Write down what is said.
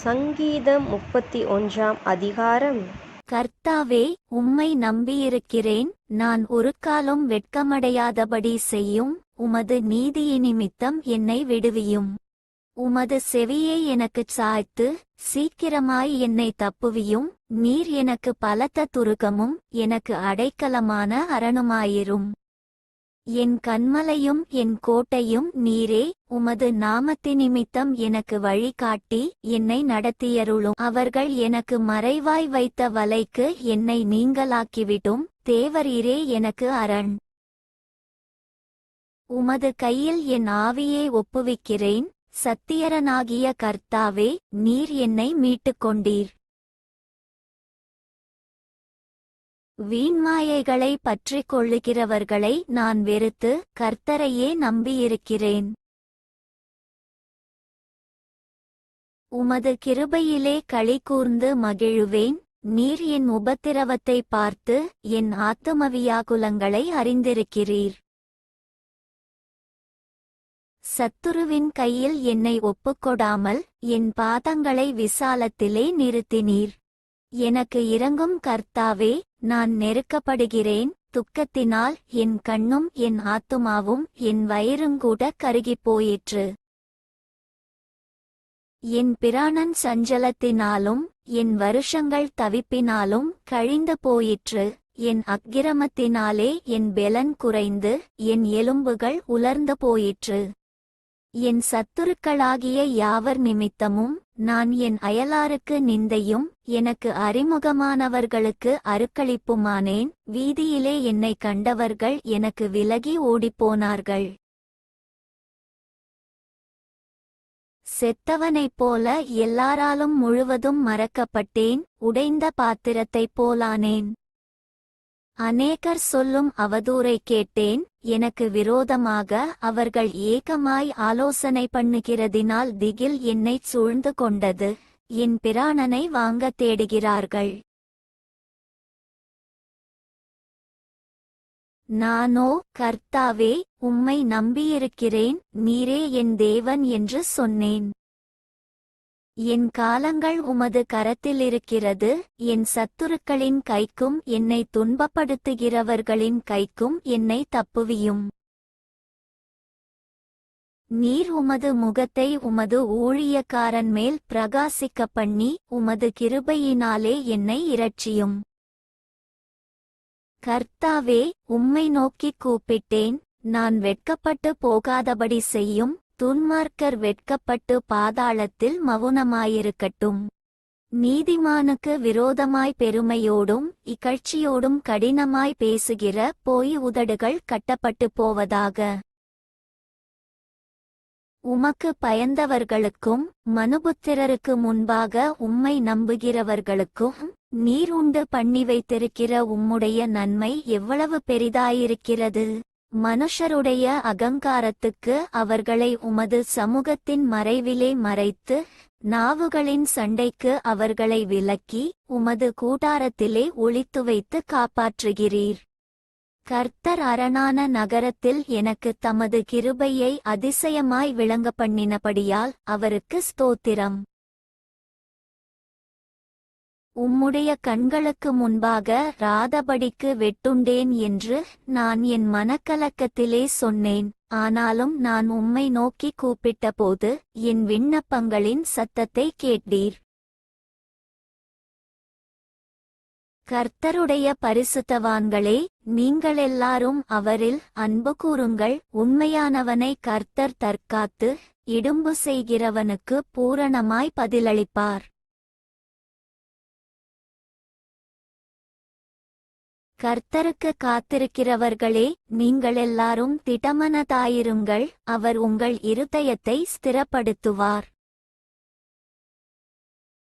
சங்கீதம் 31 அதிகாரம். கர்த்தாவே, உம்மை நம்பியிருக்கிறேன். நான் ஒருக்காலும் வெட்கமடையாதபடி செய்யும். உமது நீதியினிமித்தம் என்னை விடுவியும். உமது செவியை எனக்குச் சாய்த்து சீக்கிரமாய் என்னை தப்புவியும். நீர் எனக்கு பலத்த துருகமும் எனக்கு அடைக்கலமான அரணுமாயிரும். என் கன்மலையும் என் கோட்டையும் நீரே. உமது நாமத்தினிமித்தம் எனக்கு வழிகாட்டி என்னை நடத்தியருளும். அவர்கள் எனக்கு மறைவாய் வைத்த வலைக்கு என்னை நீங்கலாக்கிவிடும். தேவரீரே எனக்கு அரண். உமது கையில் என் ஆவியை ஒப்புவிக்கிறேன். சத்தியரனாகிய கர்த்தாவே, நீர் என்னை மீட்டுக்கொண்டீர். வீண்மாயைகளை பற்றிக் கொள்ளுகிறவர்களை நான் வெறுத்து கர்த்தரையே நம்பியிருக்கிறேன். உமது கிருபையிலே களிகூர்ந்து மகிழுவேன். நீர் என் உபத்திரவத்தை பார்த்து என் ஆத்துமவியாகுலங்களை அறிந்திருக்கிறீர். சத்துருவின் கையில் என்னை ஒப்புக்கொடாமல் என் பாதங்களை விசாலத்திலே நிறுத்தினீர். எனக்கு இரங்கும் கர்த்தாவே, நான் நெருக்கப்படுகிறேன். துக்கத்தினால் என் கண்ணும் என் ஆத்துமாவும் என் வயிறுங்கூட கருகிப் போயிற்று. என் பிராணன் சஞ்சலத்தினாலும் என் வருஷங்கள் தவிப்பினாலும் கழிந்து போயிற்று. என் அக்கிரமத்தினாலே என் பெலன் குறைந்து என் எலும்புகள் உலர்ந்து போயிற்று. என் சத்துருக்களாகிய யாவர் நிமித்தமும் நான் என் அயலாருக்கு நிந்தையும் எனக்கு அறிமுகமானவர்களுக்கு அருக்களிப்புமானேன். வீதியிலே என்னை கண்டவர்கள் எனக்கு விலகி ஓடிப்போனார்கள். செத்தவனைப் போல எல்லாராலும் முழுவதும் மறக்கப்பட்டேன். உடைந்த பாத்திரத்தைப் போலானேன். அநேகர் சொல்லும் அவதூறை கேட்டேன். எனக்கு விரோதமாக அவர்கள் ஏகமாய் ஆலோசனை பண்ணுகிறதினால் திகில் என்னைச் சூழ்ந்து கொண்டது. என் பிராணனை வாங்கத் தேடுகிறார்கள். நானோ, கர்த்தாவே, உம்மை நம்பியிருக்கிறேன். நீரே என் தேவன் என்று சொன்னேன். என் காலங்கள் உமது கரத்திலிருக்கிறது. என் சத்துருக்களின் கைக்கும் என்னை துன்பப்படுத்துகிறவர்களின் கைக்கும் என்னை தப்புவியும். நீர் உமது முகத்தை உமது ஊழியக்காரன் மேல் பிரகாசிக்க பண்ணி உமது கிருபையினாலே என்னை இரட்சியும். கர்த்தாவே, உம்மை நோக்கிக் கூப்பிட்டேன். நான் வெட்கப்பட்டு போகாதபடி செய்யும். துன்மார்க்கர் வெட்கப்பட்டு பாதாளத்தில் மவுனமாயிருக்கட்டும். நீதிமானுக்கு விரோதமாய் பெருமையோடும் இகழ்ச்சியோடும் கடினமாய் பேசுகிற பொய் உதடுகள் கட்டப்பட்டு போவதாக. உமக்கு பயந்தவர்களுக்கும் மனுபுத்திரருக்கு முன்பாக உம்மை நம்புகிறவர்களுக்கும் நீர் உண்டு பண்ணி வைத்திருக்கிற உம்முடைய நன்மை எவ்வளவு பெரிதாயிருக்கிறது. மனுஷருடைய அகங்காரத்துக்கு அவர்களை உமது சமூகத்தின் மறைவிலே மறைத்து நாவுகளின் சண்டைக்கு அவர்களை விலக்கி உமது கூடாரத்திலே ஒளித்து வைத்து காப்பாற்றுகிறீர். கர்த்தர் அரணான நகரத்தில் எனக்கு தமது கிருபையை அதிசயமாய் விளங்க பண்ணினபடியால் அவருக்கு ஸ்தோத்திரம். உம்முடைய கண்களுக்கு முன்பாக ராதபடிக்கு வெட்டுண்டேன் என்று நான் என் மனக்கலக்கத்திலே சொன்னேன். ஆனாலும் நான் உம்மை நோக்கி கூப்பிட்டபோது என் விண்ணப்பங்களின் சத்தத்தை கேட்டீர். கர்த்தருடைய பரிசுத்தவான்களே, நீங்களெல்லாரும் அவரில் அன்பு கூருங்கள். உண்மையானவனை கர்த்தர் தற்காத்து இடும்பு செய்கிறவனுக்கு பூரணமாய் பதிலளிப்பார். கர்த்தருக்கு காத்திருக்கிறவர்களே, நீங்களெல்லாரும் திடமனதாயிருங்கள். அவர் உங்கள் இருதயத்தை ஸ்திரப்படுத்துவார்.